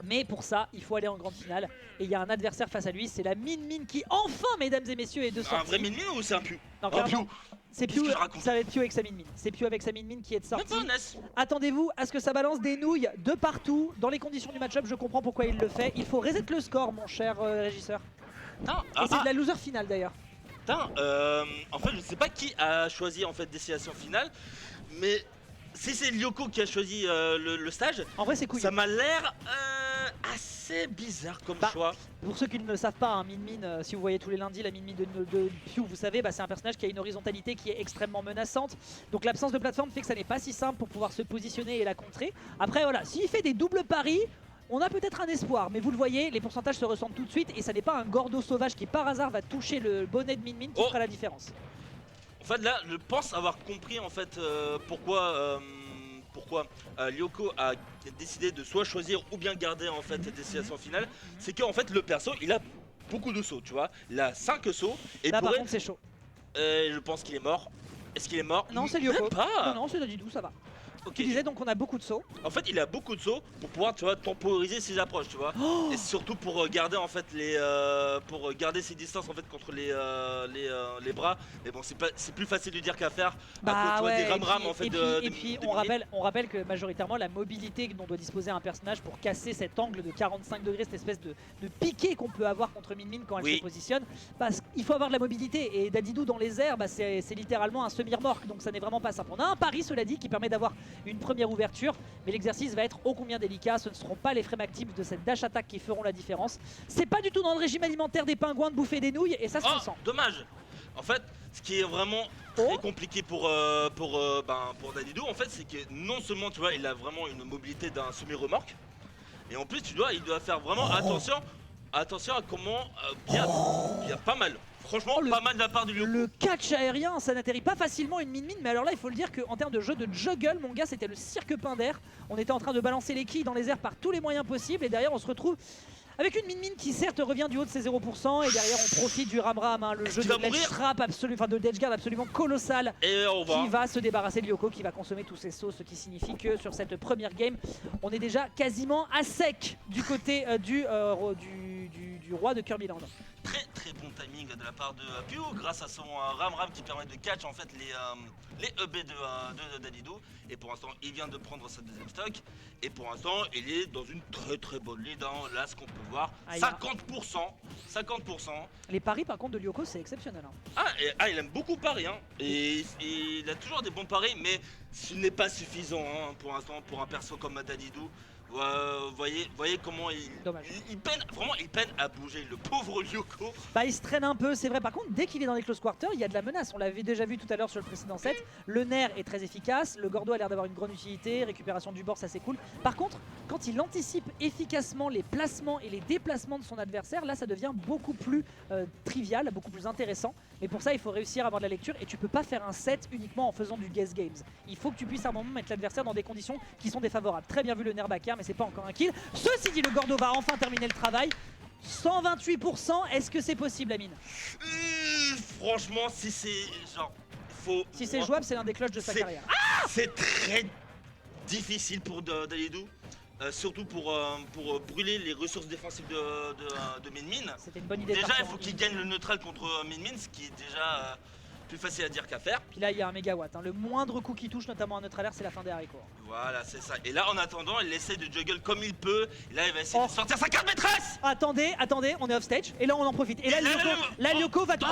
Mais pour ça, il faut aller en grande finale. Et il y a un adversaire face à lui, c'est la Min qui, enfin, mesdames et messieurs, est de sortie. Un vrai Min ou c'est un Pew? Non, Un clairement, Pew. c'est Qu'est-ce Pew, que je raconte? ça va être Pew avec sa Min. C'est Pew avec sa Min qui est de Même sortie. pas Ness. Attendez-vous à ce que ça balance des nouilles de partout. Dans les conditions du match-up, je comprends pourquoi il le fait. Il faut reset le score, mon cher régisseur. Putain, Et c'est de la loser finale d'ailleurs. putain, en fait, je sais pas qui a choisi en fait destination finale, mais si c'est Lyoko qui a choisi le stage, En vrai, c'est cool. ça m'a l'air assez bizarre comme Bah, choix. Pour ceux qui ne le savent pas, hein, Min, si vous voyez tous les lundis la Min de Pew, vous savez, bah, c'est un personnage qui a une horizontalité qui est extrêmement menaçante. Donc l'absence de plateforme fait que ça n'est pas si simple pour pouvoir se positionner et la contrer. Après voilà, s'il fait des doubles paris, on a peut-être un espoir. Mais vous le voyez, les pourcentages se ressentent tout de suite. Et ça n'est pas un Gordo sauvage qui par hasard va toucher le bonnet de Min qui fera la différence. En fait, là, je pense avoir compris en fait pourquoi Lyoko a décidé de soit choisir ou bien garder en fait destination finale. C'est qu'en fait le perso il a beaucoup de sauts, tu vois. Il a 5 sauts et Là par pourrait... contre c'est chaud. je pense qu'il est mort. Est-ce qu'il est mort? Non, c'est Lyoko. Même pas. Non, c'est Dadidou, ça va. Ok. Tu disais donc on a beaucoup de sauts. En fait, il a beaucoup de sauts pour pouvoir, tu vois, temporiser ses approches, tu vois. Oh, Et surtout pour garder en fait pour garder ses distances en fait contre les bras. Mais bon, c'est plus facile de dire qu'à faire. À cause, tu vois, des ram en fait. Et puis on rappelle que majoritairement la mobilité dont doit disposer un personnage pour casser cet angle de 45 degrés, cette espèce de piqué qu'on peut avoir contre Min quand elle se positionne, parce qu'il faut avoir de la mobilité. Et Dadidou dans les airs, bah, c'est littéralement un semi-remorque, donc ça n'est vraiment pas simple. On a un pari, cela dit, qui permet d'avoir une première ouverture, mais l'exercice va être ô combien délicat. Ce ne seront pas les frames actifs de cette dash attack qui feront la différence. C'est pas du tout dans le régime alimentaire des pingouins de bouffer des nouilles, et ça se sent. Dommage. En fait, ce qui est vraiment très compliqué pour Dadidou, en fait, c'est que non seulement, tu vois, il a vraiment une mobilité d'un semi-remorque, et en plus, il doit faire vraiment attention à comment bien pas mal. Franchement, pas mal de la part de Lyoko. Le catch aérien, ça n'atterrit pas facilement une Min, mais alors là, il faut le dire qu'en termes de jeu de juggle, mon gars, c'était le cirque pain d'air. On était en train de balancer les quilles dans les airs par tous les moyens possibles, et derrière, on se retrouve avec une Min qui certes revient du haut de ses 0%, et derrière on profite du ram-ram, hein, le jeu de ledge trap de ledge guard absolument colossal, et qui va se débarrasser de Lyoko, qui va consommer tous ses sauts, ce qui signifie que sur cette première game, on est déjà quasiment à sec du côté du roi de Kirbyland. Très bon timing de la part de Pew grâce à son ram-ram qui permet de catch en fait les EB de Dadidou. Et pour l'instant il vient de prendre sa deuxième stock. Et pour l'instant il est dans une très bonne lead, hein. Là ce qu'on peut voir, 50%. Les paris par contre de Lyoko c'est exceptionnel, hein. Il aime beaucoup parier, hein. Et il a toujours des bons paris, mais ce n'est pas suffisant, hein, pour l'instant pour un perso comme Dadidou. Voyez comment il peine à bouger, le pauvre Lyoko. Bah il se traîne un peu, c'est vrai. Par contre, dès qu'il est dans les close quarters, il y a de la menace. On l'avait déjà vu tout à l'heure sur le précédent set. Le nerf est très efficace, le Gordo a l'air d'avoir une grande utilité, récupération du bord, ça c'est cool. Par contre, quand il anticipe efficacement les placements et les déplacements de son adversaire, là ça devient beaucoup plus trivial, beaucoup plus intéressant. Mais pour ça, il faut réussir à avoir de la lecture, et tu peux pas faire un set uniquement en faisant du guess games. Il faut que tu puisses à un moment mettre l'adversaire dans des conditions qui sont défavorables. Très bien vu le nerf backer, mais c'est pas encore un kill. Ceci dit, le Gordo va enfin terminer le travail. 128%, est-ce que c'est possible, Amine? Franchement, si c'est genre... Si c'est jouable, c'est l'un des clutches de sa carrière. C'est très difficile pour Dadidou. Surtout pour brûler les ressources défensives de Min. C'était une bonne idée. Déjà, il faut qu'il gagne le neutral contre Min, ce qui est déjà plus facile à dire qu'à faire. Puis là, il y a un mégawatt, hein. Le moindre coup qui touche, notamment un neutral air, c'est la fin des haricots. Voilà, c'est ça. Et là, en attendant, il essaie de juggle comme il peut. Et là, il va essayer de sortir sa carte maîtresse. Attendez, on est off stage. Et là, on en profite. Et là, Lyoko va tout.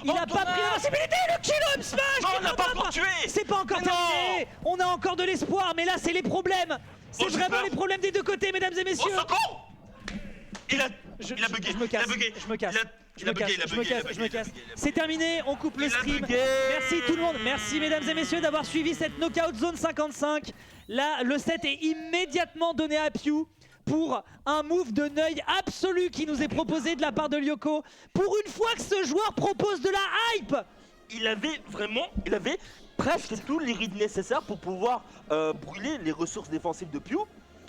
Il a pas pris la possibilité. Le kill up smash. Non, on l'a pas encore tué. C'est pas encore terminé. On a encore de l'espoir, mais là, c'est les problèmes. C'est vraiment les problèmes des deux côtés, mesdames et messieurs. Oh, secours. Il a bugué. Je me casse. C'est terminé, on coupe le stream. Merci tout le monde. Merci mesdames et messieurs d'avoir suivi cette Knockout Zone 55. Là, le set est immédiatement donné à Pew pour un move de neuil absolu qui nous est proposé de la part de Lyoko. Pour une fois que ce joueur propose de la hype. Il avait presque tous les rides nécessaires pour pouvoir brûler les ressources défensives de Pew.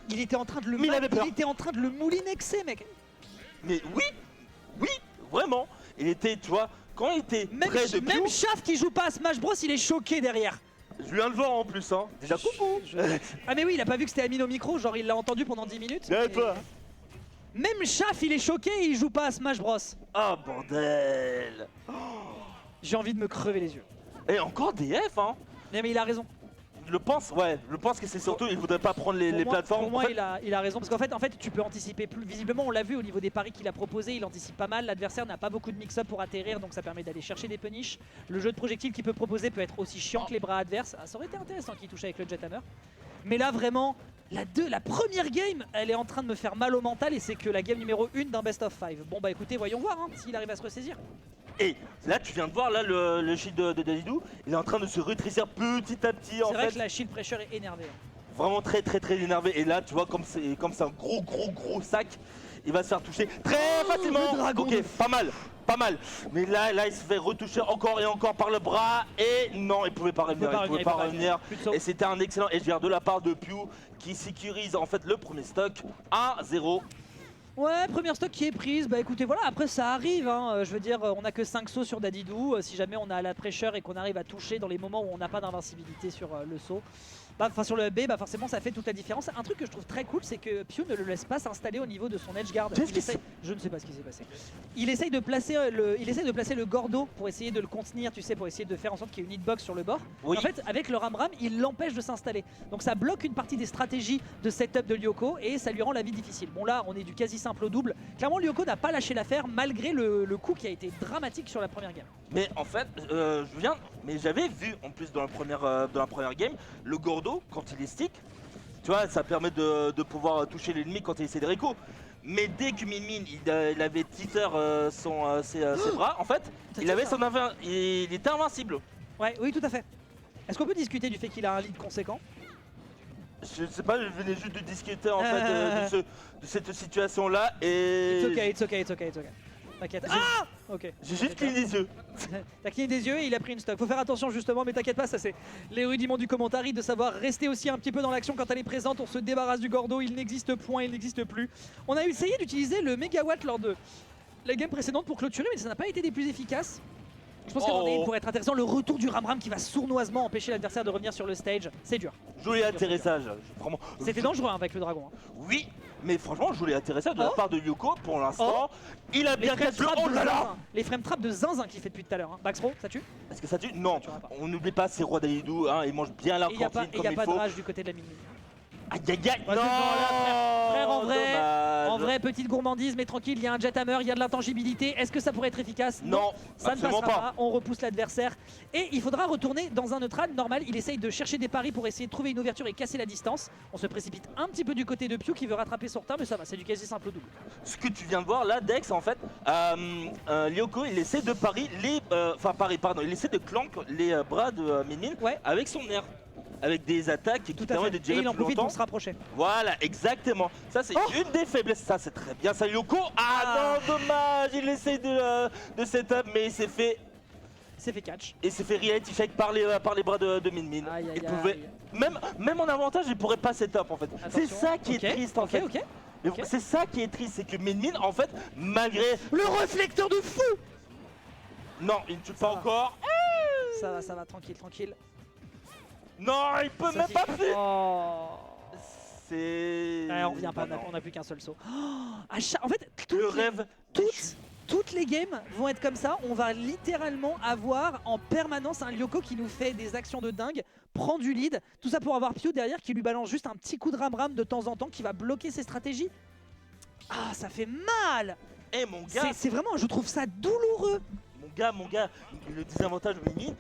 Il était en train de le moulinexer, mec. Mais oui, vraiment. Il était, tu vois, quand il était près de Pew... Même Shaft qui joue pas à Smash Bros, il est choqué derrière. Je viens de voir en plus, hein. Déjà coucou. Ah mais oui, il a pas vu que c'était Amine au micro, genre il l'a entendu pendant 10 minutes. Bien et- toi. Même Chaf, il est choqué et il joue pas à Smash Bros. Ah bordel. J'ai envie de me crever les yeux. Et encore DF, hein. Mais il a raison. Je pense que c'est surtout, il voudrait pas prendre les plateformes. Pour moi, En fait, il a raison parce qu'en fait, tu peux anticiper plus. Visiblement, on l'a vu au niveau des paris qu'il a proposé, il anticipe pas mal. L'adversaire n'a pas beaucoup de mix-up pour atterrir, donc ça permet d'aller chercher des punishes. Le jeu de projectiles qu'il peut proposer peut être aussi chiant que les bras adverses. Ah, ça aurait été intéressant qu'il touche avec le Jet Hammer. Mais là, vraiment, la première game, elle est en train de me faire mal au mental et c'est que la game numéro 1 d'un best of 5. Bon bah écoutez, voyons voir hein, s'il arrive à se ressaisir. et là, tu viens de voir là le shield de Dadidou, il est en train de se rétrécir petit à petit en C'est vrai fait. que la shield pressure est énervée. Vraiment très énervé. Et là, tu vois, comme c'est un gros sac, il va se faire toucher très facilement. le dragon Ok, de- pas mal. Mais là, il se fait retoucher encore et encore par le bras. Et non, il pouvait pas revenir. Il pouvait pas revenir. Plus de saut. Et c'était un excellent SGR de la part de Pew qui sécurise en fait le premier stock 1-0. Ouais, première stock qui est prise, bah écoutez voilà, après ça arrive, hein. Je veux dire, on a que 5 sauts sur Dadidou, si jamais on a la pressure et qu'on arrive à toucher dans les moments où on n'a pas d'invincibilité sur le saut, enfin sur le B, bah forcément ça fait toute la différence. Un truc que je trouve très cool, c'est que Pew ne le laisse pas s'installer au niveau de son edge guard. Qu'est-ce qui Je ne sais pas ce qui s'est passé. Il essaye de placer le Gordo pour essayer de le contenir, tu sais, pour essayer de faire en sorte qu'il y ait une hitbox sur le bord. Oui. En fait, avec le Ramram, il l'empêche de s'installer. Donc ça bloque une partie des stratégies de setup de Lyoko et ça lui rend la vie difficile. Bon là, on est du quasi simple au double. Clairement, Lyoko n'a pas lâché l'affaire malgré le coup qui a été dramatique sur la première game. Mais en fait, j'avais vu en plus dans la première game, le Gordo, quand il est stick, tu vois, ça permet de pouvoir toucher l'ennemi quand il essaie de réco. Mais dès que Min il avait teeter ses bras, en fait, il était invincible. Ouais, oui, tout à fait. Est-ce qu'on peut discuter du fait qu'il a un lead conséquent? Je sais pas, je venais juste de discuter en fait de cette situation là et It's okay. T'inquiète. Ah ok. j'ai juste cligné les yeux. T'as cligné des yeux et il a pris une stock. Faut faire attention justement, mais t'inquiète pas, ça c'est les rudiments du commentary de savoir rester aussi un petit peu dans l'action quand elle est présente. On se débarrasse du Gordo, il n'existe point, il n'existe plus. On a essayé d'utiliser le mégawatt lors de la game précédente pour clôturer, mais ça n'a pas été des plus efficaces. Je pense qu'à un moment donné, il pourrait être intéressant. Le retour du Ramram qui va sournoisement empêcher l'adversaire de revenir sur le stage, c'est dur. Joli atterrissage, vraiment. C'était dangereux hein, avec le dragon. Hein. Oui, mais franchement, joli atterrissage de la part de Lyoko pour l'instant. Il a bien cassé le oh là là. Les frame traps de zinzin qu'il fait depuis tout à l'heure. Hein. Backthrow, ça tue? Est-ce que ça tue? Non, tuera pas. on n'oublie pas, c'est Roi Dadidou, hein, il mange bien la Et il n'y a cantine pas, comme il de faut. rage du côté de la mini. Aïe aïe aïe, Ouais, non, frère, en vrai, dommage. En vrai, petite gourmandise, mais tranquille, il y a un Jet Hammer, il y a de l'intangibilité. Est-ce que ça pourrait être efficace? Non, ça ne absolument passera pas. On repousse l'adversaire. Et il faudra retourner dans un neutral normal. Il essaye de chercher des paris pour essayer de trouver une ouverture et casser la distance. On se précipite un petit peu du côté de Pew qui veut rattraper son retard, mais ça va, c'est du quasi simple au double. Ce que tu viens de voir là, Dex, en fait, Lyoko, il essaie de il essaie de clank les bras de Min Ouais. avec son air. Avec des attaques qui Tout à permettent fait. de Et gérer il en plus profite longtemps. pour se rapprocher. Voilà, exactement. Ça, c'est une des faiblesses. Ça, c'est très bien. Ça, Lyoko. Ah non, dommage. Il essaie de setup, mais il s'est fait catch. reality check par les bras de Min Min. Aïe, aïe, Il pouvait, même en avantage, il pourrait pas setup en fait. C'est Attention. ça qui est triste en fait. Ok. Mais ok. c'est ça qui est triste, c'est que Min Min, en fait, malgré. Le réflecteur de fou. Non, il ne tue pas va. encore. Ça va, tranquille. Non, il peut Ça même qui- pas faire. Oh. C'est. On revient pas, Bah non. on n'a plus qu'un seul saut. En fait, Le rêve. toutes les games vont être comme ça. On va littéralement avoir en permanence un Lyoko qui nous fait des actions de dingue, prend du lead. Tout ça pour avoir Pew derrière qui lui balance juste un petit coup de ram-ram de temps en temps qui va bloquer ses stratégies. Ah, ça fait mal. Eh mon gars, C'est vraiment, je trouve ça douloureux. mon gars, le désavantage de Min Min,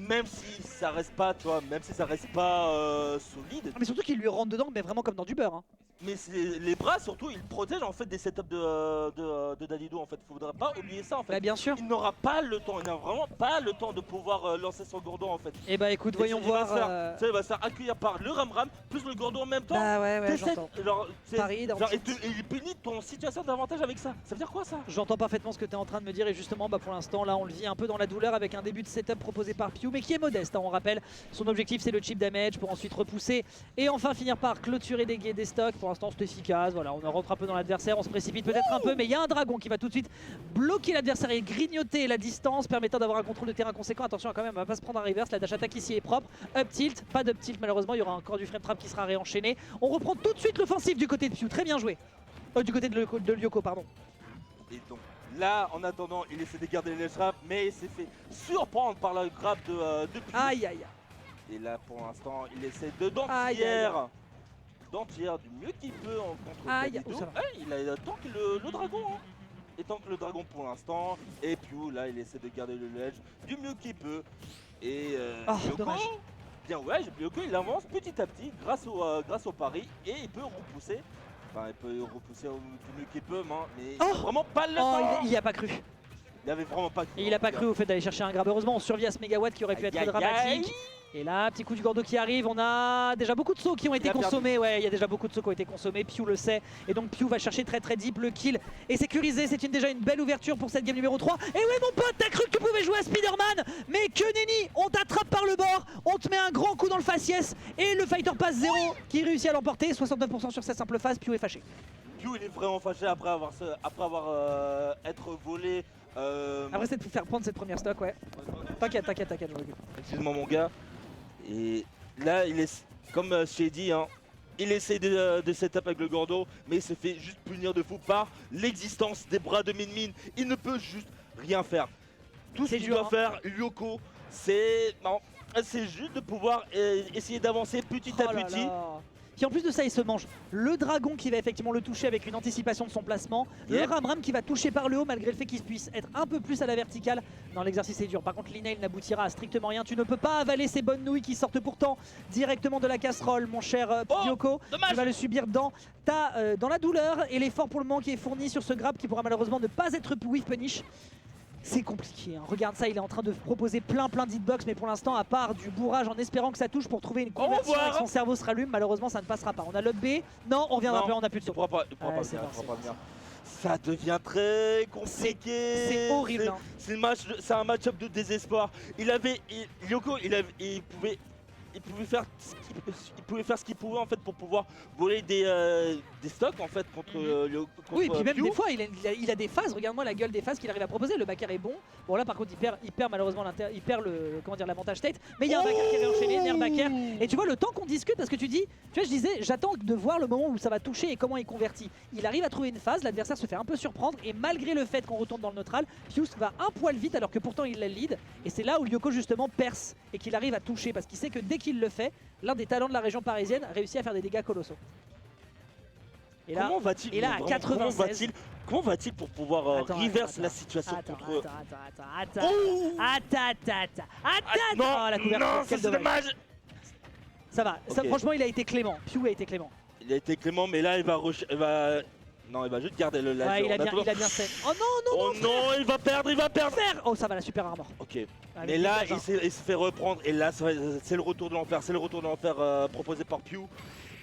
même si ça reste pas, tu vois, même si ça reste pas solide, Mais surtout qu'il lui rentre dedans, mais vraiment comme dans du beurre. Hein. mais les bras surtout, ils protègent en fait des setups de Dadidou en fait. Faudrait pas oublier ça en fait. Bah bien sûr. Il n'aura pas le temps, il n'a vraiment pas le temps de pouvoir lancer son Gourdon en fait. Et bah écoute, voyons Il va voir. se faire- tu sais, il va se faire accueillir par le Ram plus le Gourdon en même temps. Bah ouais, T'essaies- j'entends. genre, c'est- Paris, dans genre, le et il punit ton situation d'avantage avec ça. Ça veut dire quoi ça? J'entends parfaitement ce que tu es en train de me dire et justement bah pour l'instant là on le vit un peu dans la douleur avec un début de setup proposé par Pew mais qui est modeste, hein, on rappelle. Son objectif c'est le chip damage pour ensuite repousser et enfin finir par clôturer des stocks. Pour l'instant c'est efficace, voilà, on rentre un peu dans l'adversaire, on se précipite peut-être un peu, mais il y a un dragon qui va tout de suite bloquer l'adversaire et grignoter la distance, permettant d'avoir un contrôle de terrain conséquent. Attention quand même, on va pas se prendre un reverse, la dash attack ici est propre, up tilt, pas d'up tilt malheureusement, il y aura encore du frame trap qui sera réenchaîné. On reprend tout de suite l'offensive du côté de Pew, très bien joué. Du côté de Lyoko, pardon. Et donc là, en attendant, il essaie de garder les traps, mais il s'est fait surprendre par la grab de Pew. Aïe aïe. Et là, pour l'instant, il essaie de Aïe, d'entière du mieux qu'il peut en contre Aïe, Danido. oh, ça va. Il a tank le dragon. Hein. Il tank le dragon pour l'instant. Et Pew, là, il essaie de garder le ledge du mieux qu'il peut. Et Lyoko, dommage. bien ouais, Lyoko, il avance petit à petit grâce au pari et il peut repousser. Enfin, il peut repousser du mieux qu'il peut, mais il a vraiment pas le temps. Il y a pas cru. Il avait vraiment pas cru. Et il a pas cru au fait d'aller chercher un grab. Heureusement, on survit à ce mégawatt qui aurait pu être Aïe, aïe, dramatique. aïe. Et là, petit coup du Gordo qui arrive. On a déjà beaucoup de sauts qui ont été consommés. Ouais, il y a déjà beaucoup de sauts qui ont été consommés. Pew le sait. Et donc Pew va chercher très deep. Le kill est sécurisé. C'est déjà une belle ouverture pour cette game numéro 3. Et ouais, mon pote, t'as cru que tu pouvais jouer à Spider-Man. Mais que nenni, on t'attrape par le bord. On te met un grand coup dans le faciès. Et le fighter pass 0 qui réussit à l'emporter. 69% sur cette simple phase. Pew est fâché. Pew, il est vraiment fâché après avoir être volé. Après, c'est de faire prendre cette première stock, ouais. T'inquiète, je recule. Excuse-moi mon gars. Et là, il est, comme je t'ai dit, hein, il essaie de setup avec le Gordo, mais il se fait juste punir de fou par l'existence des bras de Min Min. Il ne peut juste rien faire. Tout ce qu'il doit faire, Lyoko, c'est juste de pouvoir essayer d'avancer petit à petit. Puis en plus de ça, il se mange le dragon qui va effectivement le toucher avec une anticipation de son placement. Le Ram qui va toucher par le haut malgré le fait qu'il puisse être un peu plus à la verticale. Non, l'exercice est dur. Par contre, l'inail n'aboutira à strictement rien. Tu ne peux pas avaler ces bonnes nouilles qui sortent pourtant directement de la casserole, mon cher Lyoko. Tu vas le subir dans la douleur et l'effort pour le moment qui est fourni sur ce grab qui pourra malheureusement ne pas être whiff punish. C'est compliqué, hein. Regarde ça, il est en train de proposer plein d'hitbox, mais pour l'instant, à part du bourrage en espérant que ça touche pour trouver une conversion et que son cerveau se rallume, malheureusement ça ne passera pas. On a l'up B, non, on reviendra plus, on a plus de saut. Il pourra pas venir. Ça devient très compliqué. C'est horrible. Hein. C'est un match-up de désespoir. Lyoko, il pouvait faire ce qu'il pouvait en fait pour pouvoir voler des stocks en fait contre Lyoko. Oui, et puis même des fois il a des phases, regarde-moi la gueule des phases qu'il arrive à proposer. Le backer est bon. Bon là par contre il perd malheureusement l'avantage state, mais il y a un backer qui est réenchaîné, un backer. Et tu vois le temps qu'on discute parce que tu vois je disais j'attends de voir le moment où ça va toucher et comment il convertit. Il arrive à trouver une phase, l'adversaire se fait un peu surprendre et malgré le fait qu'on retourne dans le neutral, Fuse va un poil vite alors que pourtant il la lead. Et c'est là où Lyoko justement perce et qu'il arrive à toucher parce qu'il sait que dès qu'il le fait, l'un des talents de la région parisienne réussit à faire des dégâts colossaux. Et là, à 96. Comment va-t-il pour pouvoir reverse la situation contre... Attends. Non, la couverture, c'est dommage. Ça va, Okay. franchement il a été clément. Pew a été clément. Il a été clément, mais là il va juste garder le laser. Ouais, il a bien fait. Oh non, il va perdre. Oh ça va, la super armor. Ok. Mais là il se fait reprendre et là c'est le retour de l'enfer, proposé par Pew.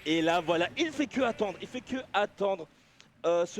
Et là voilà, il fait que attendre.